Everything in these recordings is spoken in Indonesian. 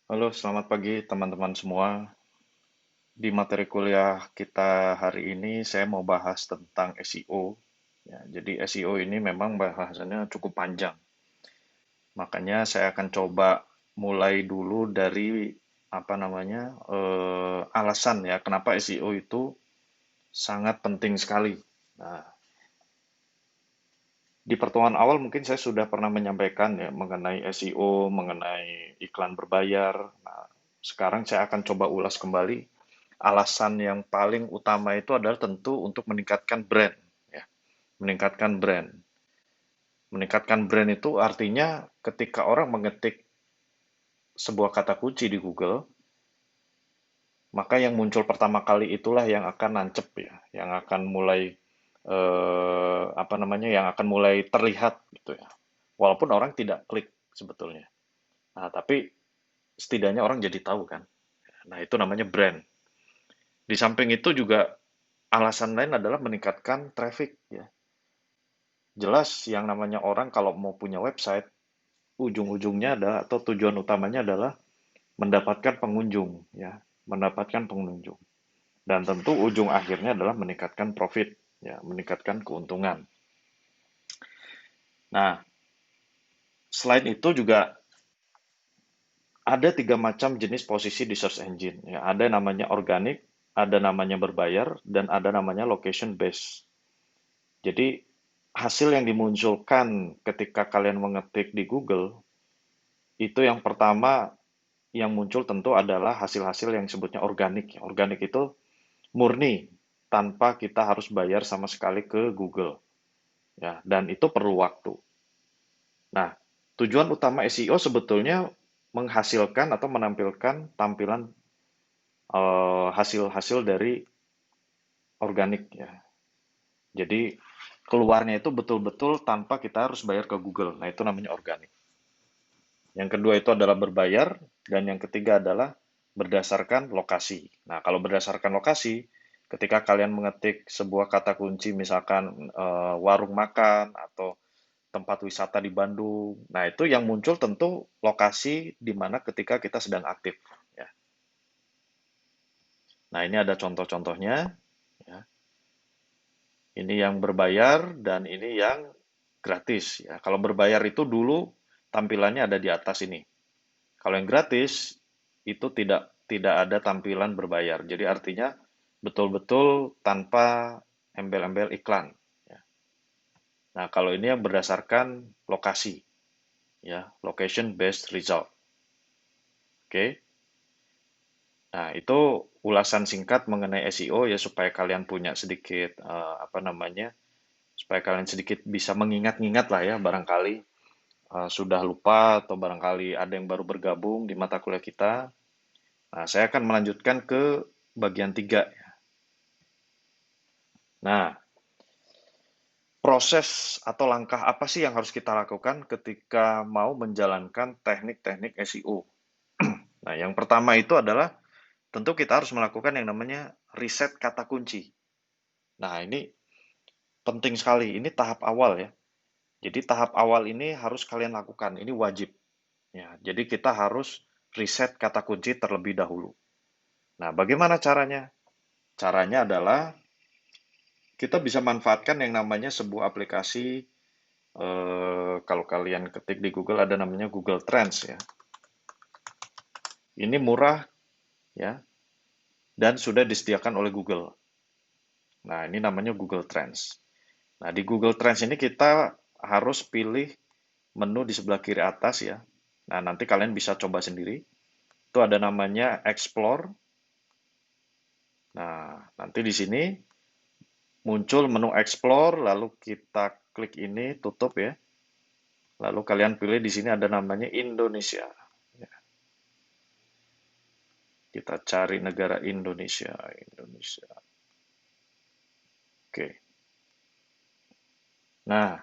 Halo, selamat pagi teman-teman semua. Di materi kuliah kita hari ini saya mau bahas tentang SEO. Ya, jadi SEO ini memang bahasannya cukup panjang. Makanya saya akan coba mulai dulu dari apa namanya alasan ya kenapa SEO itu sangat penting sekali. Nah, di pertemuan awal mungkin saya sudah pernah menyampaikan ya mengenai SEO, mengenai iklan berbayar. Nah, sekarang saya akan coba ulas kembali. Alasan yang paling utama itu adalah tentu untuk meningkatkan brand, ya. Meningkatkan brand. Meningkatkan brand itu artinya ketika orang mengetik sebuah kata kunci di Google, maka yang muncul pertama kali itulah yang akan nancep ya, yang akan mulai apa namanya, yang akan mulai terlihat gitu ya. Walaupun orang tidak klik sebetulnya. Nah, tapi setidaknya orang jadi tahu kan. Nah, itu namanya brand. Di samping itu juga alasan lain adalah meningkatkan traffic ya. Jelas yang namanya orang kalau mau punya website, ujung-ujungnya adalah atau tujuan utamanya adalah mendapatkan pengunjung ya, mendapatkan pengunjung. Dan tentu ujung akhirnya adalah meningkatkan profit ya, meningkatkan keuntungan. Nah, selain itu juga ada tiga macam jenis posisi di search engine ya. Ada namanya organic, ada namanya berbayar, dan ada namanya location based. Jadi hasil yang dimunculkan ketika kalian mengetik di Google itu yang pertama yang muncul tentu adalah hasil-hasil yang sebutnya organik. Organik itu murni tanpa kita harus bayar sama sekali ke Google, ya. Dan itu perlu waktu. Nah, tujuan utama SEO sebetulnya menghasilkan atau menampilkan tampilan hasil-hasil dari organik, ya. Jadi keluarnya itu betul-betul tanpa kita harus bayar ke Google. Nah, itu namanya organik. Yang kedua itu adalah berbayar, dan yang ketiga adalah berdasarkan lokasi. Nah, kalau berdasarkan lokasi, ketika kalian mengetik sebuah kata kunci, misalkan warung makan atau tempat wisata di Bandung, nah itu yang muncul tentu lokasi di mana ketika kita sedang aktif. Ya. Nah, ini ada contoh-contohnya. Ya. Ini yang berbayar dan ini yang gratis. Ya. Kalau berbayar itu dulu tampilannya ada di atas ini. Kalau yang gratis itu tidak ada tampilan berbayar. Jadi artinya betul-betul tanpa embel-embel iklan. Ya. Nah, kalau ini yang berdasarkan lokasi, ya, location based result. Oke. Nah, itu ulasan singkat mengenai SEO ya supaya kalian punya sedikit apa namanya? Supaya kalian sedikit bisa mengingat-ingat lah ya barangkali sudah lupa atau barangkali ada yang baru bergabung di mata kuliah kita. Nah, saya akan melanjutkan ke bagian tiga. Nah, proses atau langkah apa sih yang harus kita lakukan ketika mau menjalankan teknik-teknik SEO? Nah, yang pertama itu adalah tentu kita harus melakukan yang namanya riset kata kunci. Nah, ini penting sekali. Ini tahap awal ya. Jadi tahap awal ini harus kalian lakukan. Ini wajib. Ya, jadi kita harus riset kata kunci terlebih dahulu. Nah, bagaimana caranya? Caranya adalah kita bisa manfaatkan yang namanya sebuah aplikasi. Kalau kalian ketik di Google ada namanya Google Trends ya. Ini murah ya dan sudah disediakan oleh Google. Nah, ini namanya Google Trends. Nah, di Google Trends ini kita harus pilih menu di sebelah kiri atas ya. Nah, nanti kalian bisa coba sendiri. Itu ada namanya Explore. Nah, nanti di sini muncul menu Explore, lalu kita klik ini, tutup ya. Lalu kalian pilih di sini ada namanya Indonesia. Ya, kita cari negara Indonesia. Indonesia. Oke. Nah,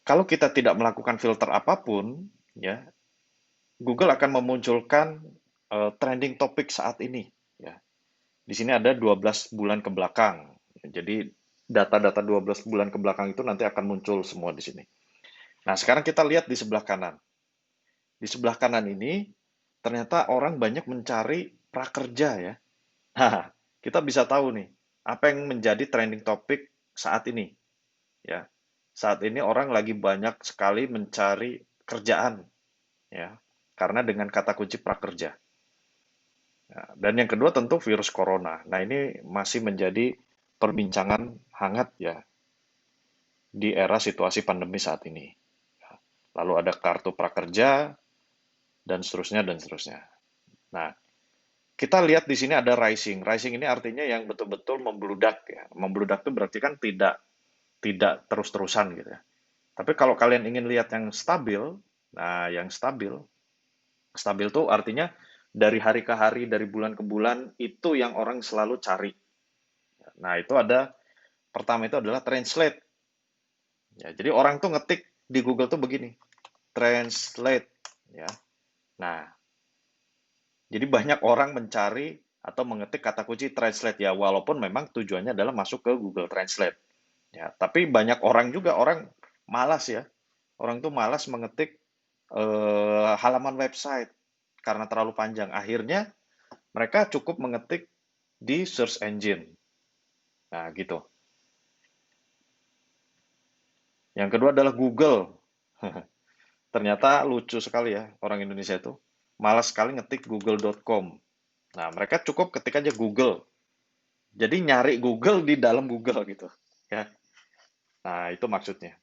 kalau kita tidak melakukan filter apapun, ya, Google akan memunculkan trending topik saat ini. Ya. Di sini ada 12 bulan ke belakang. Jadi data-data 12 bulan ke belakang itu nanti akan muncul semua di sini. Nah, sekarang kita lihat di sebelah kanan. Di sebelah kanan ini ternyata orang banyak mencari prakerja ya. Nah, kita bisa tahu nih, apa yang menjadi trending topik saat ini ya. Saat ini orang lagi banyak sekali mencari kerjaan ya, karena dengan kata kunci prakerja. Nah, dan yang kedua tentu virus corona. Nah, ini masih menjadi perbincangan hangat ya di era situasi pandemi saat ini. Lalu ada kartu prakerja dan seterusnya dan seterusnya. Nah, kita lihat di sini ada rising. Rising ini artinya yang betul-betul membludak ya. Membludak itu berarti kan tidak terus-terusan gitu ya. Tapi kalau kalian ingin lihat yang stabil, nah yang stabil, stabil tuh artinya dari hari ke hari, dari bulan ke bulan itu yang orang selalu cari. Nah, itu ada pertama itu adalah translate. Ya, jadi orang tuh ngetik di Google tuh begini, translate ya. Nah, jadi banyak orang mencari atau mengetik kata kunci translate ya, walaupun memang tujuannya adalah masuk ke Google Translate. Ya, tapi banyak orang juga orang malas ya. Orang tuh malas mengetik halaman website karena terlalu panjang. Akhirnya mereka cukup mengetik di search engine. Nah, gitu. Yang kedua adalah Google. Ternyata lucu sekali ya orang Indonesia itu. Malas sekali ngetik google.com. Nah, mereka cukup ketik aja Google. Jadi nyari Google di dalam Google gitu. Ya. Nah, itu maksudnya.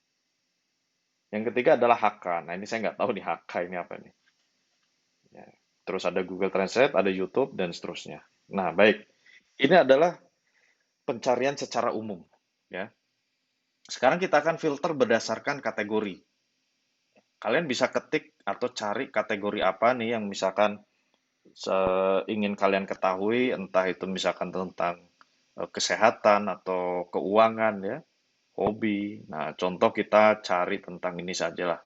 Yang ketiga adalah HK. Nah, ini saya nggak tahu nih HK ini apa nih. Ya. Terus ada Google Translate, ada YouTube, dan seterusnya. Nah, baik. Ini adalah pencarian secara umum. Ya. Sekarang kita akan filter berdasarkan kategori. Kalian bisa ketik atau cari kategori apa nih yang misalkan ingin kalian ketahui, entah itu misalkan tentang kesehatan atau keuangan ya, hobi. Nah, contoh kita cari tentang ini sajalah,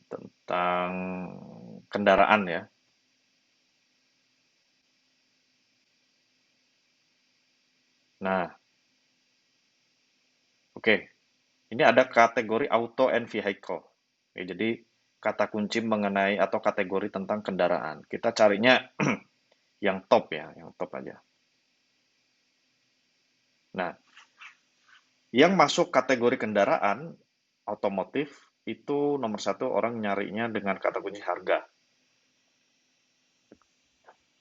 tentang kendaraan ya. Nah, oke. Ini ada kategori auto and vehicle. Oke, jadi kata kunci mengenai atau kategori tentang kendaraan. Kita carinya yang top ya, yang top aja. Nah, yang masuk kategori kendaraan otomotif itu nomor satu orang nyarinya dengan kata kunci harga.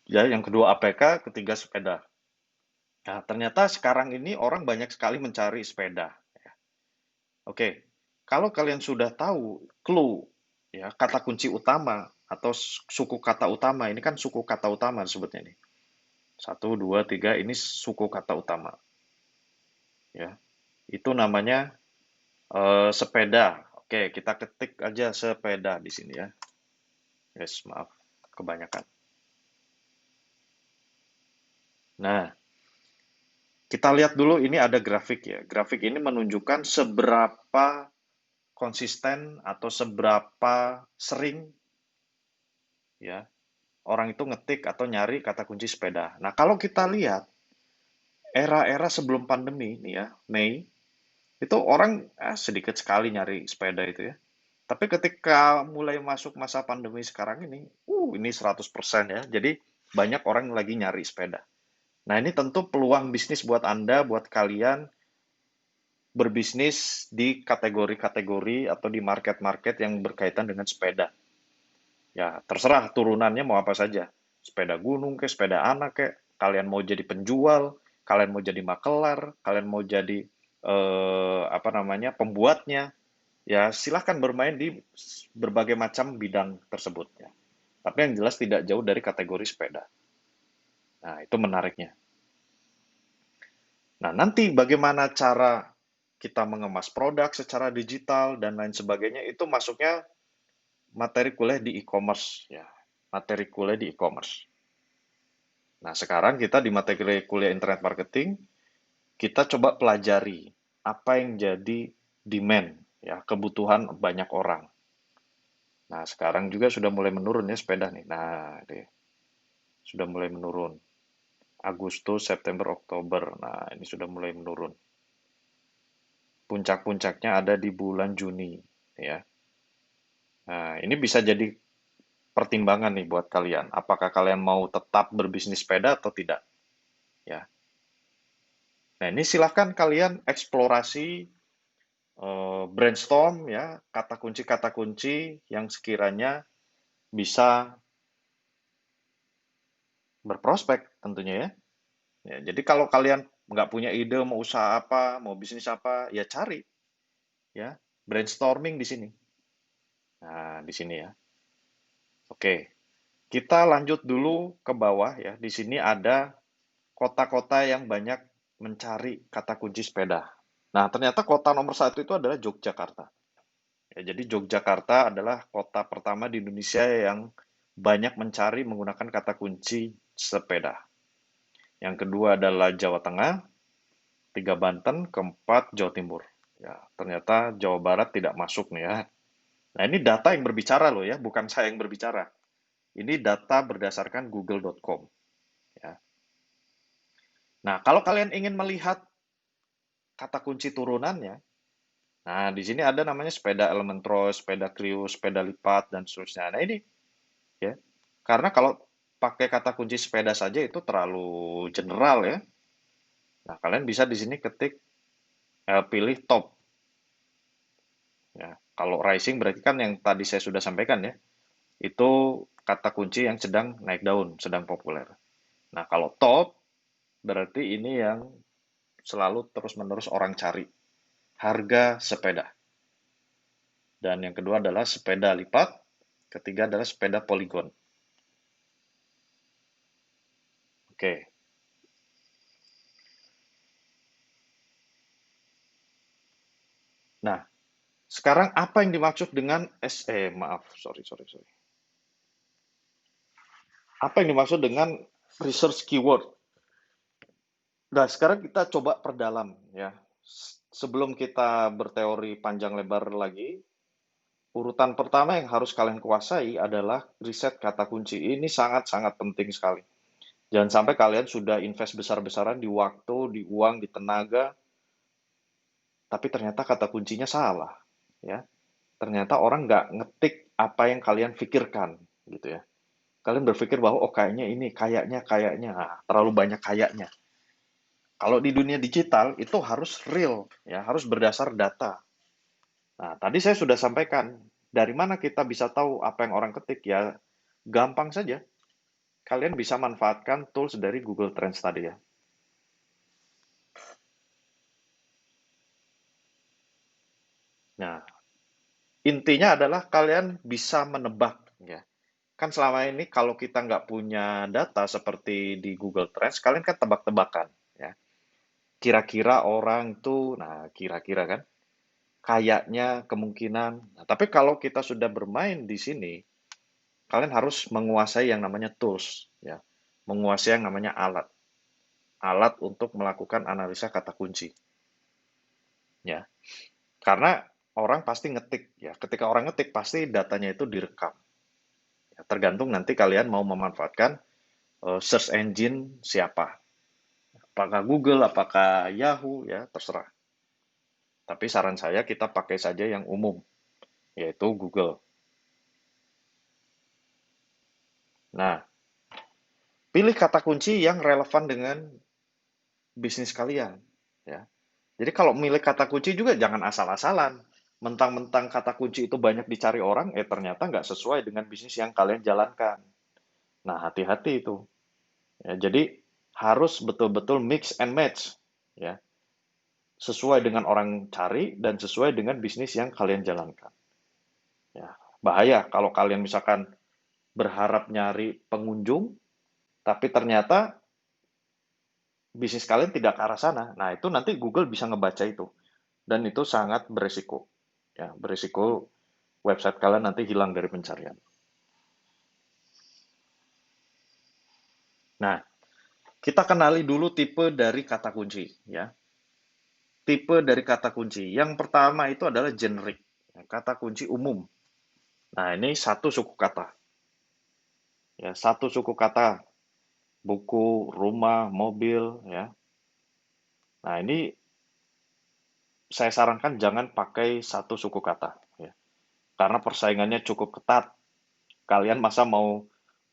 Ya, yang kedua APK, ketiga sepeda. Nah, ternyata sekarang ini orang banyak sekali mencari sepeda. Oke, kalau kalian sudah tahu clue ya kata kunci utama atau suku kata utama, ini kan suku kata utama disebutnya nih. Satu, dua, tiga, ini suku kata utama. Ya, itu namanya sepeda. Oke, kita ketik aja sepeda di sini ya. Yes, maaf, kebanyakan. Nah, kita lihat dulu ini ada grafik ya. Grafik ini menunjukkan seberapa konsisten atau seberapa sering ya orang itu ngetik atau nyari kata kunci sepeda. Nah, kalau kita lihat era-era sebelum pandemi nih ya, Mei, itu orang sedikit sekali nyari sepeda itu ya. Tapi ketika mulai masuk masa pandemi sekarang ini 100% ya. Jadi banyak orang yang lagi nyari sepeda. Nah, ini tentu peluang bisnis buat Anda, buat kalian berbisnis di kategori-kategori atau di market-market yang berkaitan dengan sepeda. Ya, terserah turunannya mau apa saja. Sepeda gunung ke, sepeda anak ke, kalian mau jadi penjual, kalian mau jadi makelar, kalian mau jadi apa namanya, pembuatnya. Ya, silahkan bermain di berbagai macam bidang tersebut ya. Tapi yang jelas tidak jauh dari kategori sepeda. Nah, itu menariknya. Nah, nanti bagaimana cara kita mengemas produk secara digital dan lain sebagainya itu masuknya materi kuliah di e-commerce ya. Materi kuliah di e-commerce. Nah, sekarang kita di materi kuliah internet marketing, kita coba pelajari apa yang jadi demand ya, kebutuhan banyak orang. Nah, sekarang juga sudah mulai menurun ya sepeda nih. Nah, deh, sudah mulai menurun. Agustus, September, Oktober. Nah, ini sudah mulai menurun. Puncak-puncaknya ada di bulan Juni ya. Nah, ini bisa jadi pertimbangan nih buat kalian. Apakah kalian mau tetap berbisnis sepeda atau tidak? Ya. Nah, ini silahkan kalian eksplorasi, brainstorm ya, kata kunci yang sekiranya bisa berprospek tentunya ya. Ya, jadi kalau kalian nggak punya ide mau usaha apa, mau bisnis apa, ya cari ya, brainstorming di sini. Nah, di sini ya. Oke, kita lanjut dulu ke bawah ya. Di sini ada kota-kota yang banyak mencari kata kunci sepeda. Nah, ternyata kota nomor satu itu adalah Yogyakarta. Ya, jadi Yogyakarta adalah kota pertama di Indonesia yang banyak mencari menggunakan kata kunci sepeda. Yang kedua adalah Jawa Tengah, tiga Banten, keempat Jawa Timur. Ya, ternyata Jawa Barat tidak masuk nih ya. Nah, ini data yang berbicara loh ya, bukan saya yang berbicara. Ini data berdasarkan google.com ya. Nah, kalau kalian ingin melihat kata kunci turunannya, nah di sini ada namanya sepeda Elementro, sepeda Krius, sepeda lipat dan seterusnya. Nah, ini ya. Karena kalau pakai kata kunci sepeda saja itu terlalu general ya. Nah, kalian bisa di sini ketik pilih top ya. Kalau rising berarti kan yang tadi saya sudah sampaikan ya. Itu kata kunci yang sedang naik daun, sedang populer. Nah, kalau top berarti ini yang selalu terus-menerus orang cari. Harga sepeda. Dan yang kedua adalah sepeda lipat. Ketiga adalah sepeda poligon. Oke. Nah, sekarang apa yang dimaksud dengan maaf, sorry. Apa yang dimaksud dengan research keyword? Nah, sekarang kita coba perdalam ya. Sebelum kita berteori panjang lebar lagi, urutan pertama yang harus kalian kuasai adalah riset kata kunci. Ini sangat-sangat penting sekali. Jangan sampai kalian sudah invest besar-besaran di waktu, di uang, di tenaga, tapi ternyata kata kuncinya salah. Ya, ternyata orang nggak ngetik apa yang kalian pikirkan, gitu ya. Kalian berpikir bahwa oh kayaknya ini, kayaknya, nah, terlalu banyak kayaknya. Kalau di dunia digital itu harus real, ya harus berdasar data. Nah, tadi saya sudah sampaikan dari mana kita bisa tahu apa yang orang ketik ya, gampang saja. Kalian bisa manfaatkan tools dari Google Trends tadi ya. Nah, intinya adalah kalian bisa menebak ya. Kan selama ini kalau kita nggak punya data seperti di Google Trends, kalian kan tebak-tebakan ya. Kira-kira orang itu, nah kira-kira kan, kayaknya kemungkinan. Nah, tapi kalau kita sudah bermain di sini, kalian harus menguasai yang namanya tools, ya, menguasai yang namanya alat, alat untuk melakukan analisa kata kunci, ya. Karena orang pasti ngetik, ya. Ketika orang ngetik pasti datanya itu direkam. Ya, tergantung nanti kalian mau memanfaatkan search engine siapa, apakah Google, apakah Yahoo, ya terserah. Tapi saran saya kita pakai saja yang umum, yaitu Google. Nah, pilih kata kunci yang relevan dengan bisnis kalian, ya. Jadi kalau milih kata kunci juga jangan asal-asalan. Mentang-mentang kata kunci itu banyak dicari orang, ternyata nggak sesuai dengan bisnis yang kalian jalankan. Nah, hati-hati itu. Ya, jadi harus betul-betul mix and match, ya, sesuai dengan orang cari dan sesuai dengan bisnis yang kalian jalankan. Ya, bahaya kalau kalian misalkan berharap nyari pengunjung, tapi ternyata bisnis kalian tidak ke arah sana. Nah, itu nanti Google bisa ngebaca itu. Dan itu sangat beresiko. Ya, beresiko website kalian nanti hilang dari pencarian. Nah, kita kenali dulu tipe dari kata kunci, ya. Tipe dari kata kunci. Yang pertama itu adalah generic, kata kunci umum. Nah, ini satu suku kata. Ya, satu suku kata. Buku, rumah, mobil, ya. Nah, ini saya sarankan jangan pakai satu suku kata, ya. Karena persaingannya cukup ketat. Kalian masa mau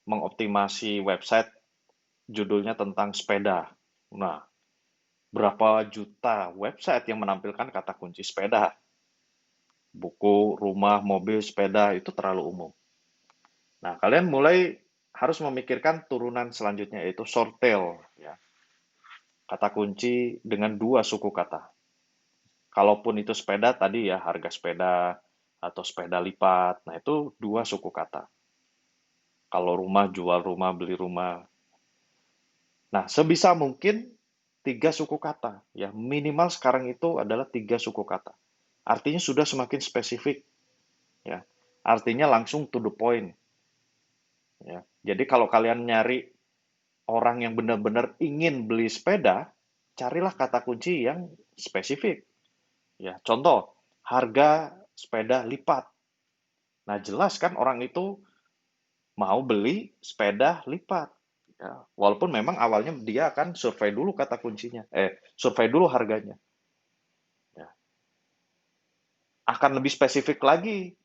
mengoptimasi website judulnya tentang sepeda. Nah, berapa juta website yang menampilkan kata kunci sepeda? Buku, rumah, mobil, sepeda, itu terlalu umum. Nah, kalian mulai harus memikirkan turunan selanjutnya, yaitu short tail, ya. Kata kunci dengan dua suku kata. Kalaupun itu sepeda tadi ya, harga sepeda atau sepeda lipat. Nah, itu dua suku kata. Kalau rumah, jual rumah, beli rumah. Nah, sebisa mungkin tiga suku kata. Ya, minimal sekarang itu adalah tiga suku kata. Artinya sudah semakin spesifik. Ya, artinya langsung to the point. Ya, jadi kalau kalian nyari orang yang benar-benar ingin beli sepeda, carilah kata kunci yang spesifik. Ya, contoh, harga sepeda lipat. Nah, jelas kan orang itu mau beli sepeda lipat. Ya, walaupun memang awalnya dia akan survei dulu kata kuncinya, survei dulu harganya. Ya, akan lebih spesifik lagi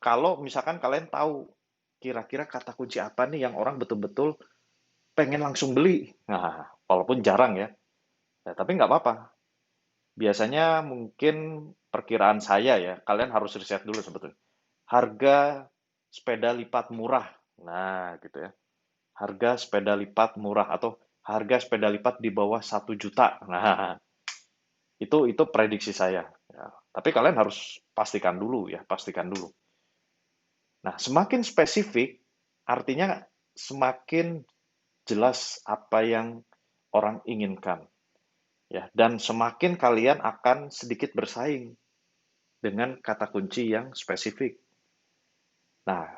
kalau misalkan kalian tahu kira-kira kata kunci apa nih yang orang betul-betul pengen langsung beli. Nah, walaupun jarang ya. Ya, tapi nggak apa-apa. Biasanya mungkin perkiraan saya ya, kalian harus riset dulu sebetulnya. Harga sepeda lipat murah. Nah, gitu ya. Harga sepeda lipat murah atau harga sepeda lipat di bawah 1 juta. Nah, itu prediksi saya. Ya. Tapi kalian harus pastikan dulu ya, pastikan dulu. Nah, semakin spesifik artinya semakin jelas apa yang orang inginkan. Ya, dan semakin kalian akan sedikit bersaing dengan kata kunci yang spesifik. Nah,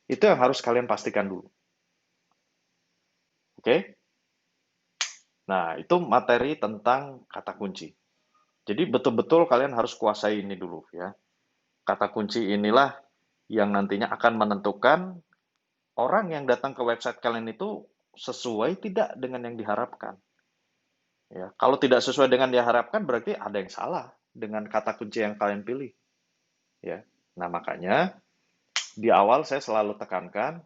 itu yang harus kalian pastikan dulu. Oke? Nah, itu materi tentang kata kunci. Jadi betul-betul kalian harus kuasai ini dulu ya. Kata kunci inilah yang nantinya akan menentukan orang yang datang ke website kalian itu sesuai tidak dengan yang diharapkan. Ya, kalau tidak sesuai dengan yang diharapkan berarti ada yang salah dengan kata kunci yang kalian pilih. Ya, nah makanya di awal saya selalu tekankan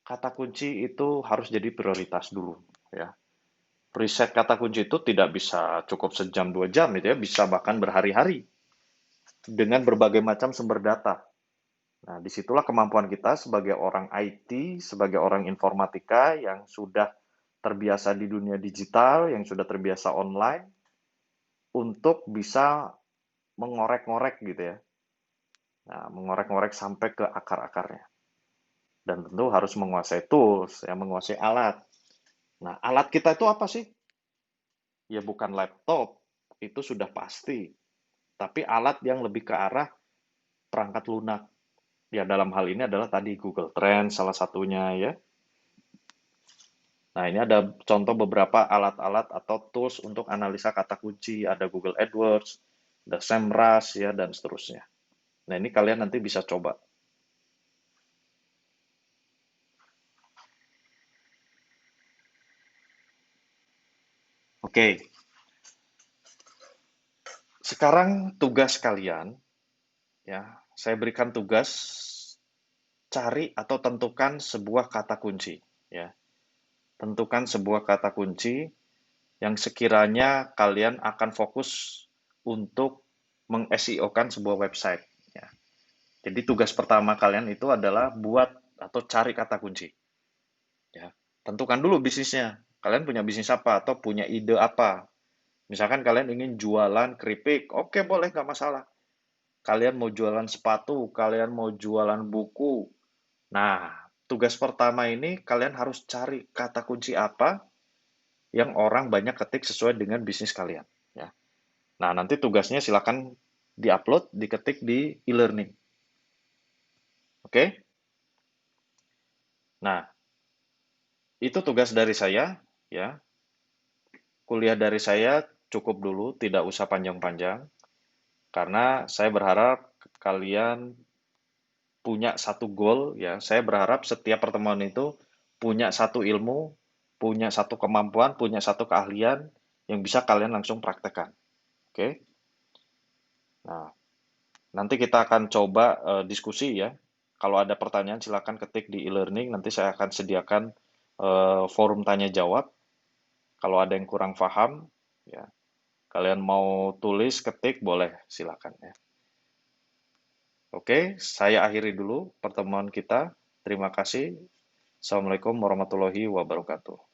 kata kunci itu harus jadi prioritas dulu. Ya, riset kata kunci itu tidak bisa cukup sejam 2 jam itu ya, bisa bahkan berhari-hari dengan berbagai macam sumber data. Nah, disitulah kemampuan kita sebagai orang IT, sebagai orang informatika yang sudah terbiasa di dunia digital, yang sudah terbiasa online, untuk bisa mengorek-ngorek gitu ya. Nah, mengorek-ngorek sampai ke akar-akarnya. Dan tentu harus menguasai tools, ya, menguasai alat. Nah, alat kita itu apa sih? Ya bukan laptop, itu sudah pasti. Tapi alat yang lebih ke arah perangkat lunak. Ya dalam hal ini adalah tadi Google Trends salah satunya ya. Nah, ini ada contoh beberapa alat-alat atau tools untuk analisa kata kunci. Ada Google AdWords, ada SEMrush ya dan seterusnya. Nah, ini kalian nanti bisa coba. Oke, sekarang tugas kalian ya. Saya berikan tugas cari atau tentukan sebuah kata kunci ya. Tentukan sebuah kata kunci yang sekiranya kalian akan fokus untuk meng-SEO-kan sebuah website. Ya. Jadi tugas pertama kalian itu adalah buat atau cari kata kunci. Ya. Tentukan dulu bisnisnya. Kalian punya bisnis apa atau punya ide apa. Misalkan kalian ingin jualan keripik, oke boleh nggak masalah. Kalian mau jualan sepatu, kalian mau jualan buku. Nah, tugas pertama ini kalian harus cari kata kunci apa yang orang banyak ketik sesuai dengan bisnis kalian. Ya. Nah, nanti tugasnya silakan diupload, diketik di e-learning. Oke? Nah, itu tugas dari saya, ya. Kuliah dari saya cukup dulu, tidak usah panjang-panjang, karena saya berharap kalian punya satu goal, ya. Saya berharap setiap pertemuan itu punya satu ilmu, punya satu kemampuan, punya satu keahlian yang bisa kalian langsung praktekkan. Oke? Nah, nanti kita akan coba diskusi ya. Kalau ada pertanyaan silakan ketik di e-learning, nanti saya akan sediakan forum tanya jawab. Kalau ada yang kurang paham, ya kalian mau tulis, ketik, boleh, silakan ya. Oke, saya akhiri dulu pertemuan kita. Terima kasih. Assalamualaikum warahmatullahi wabarakatuh.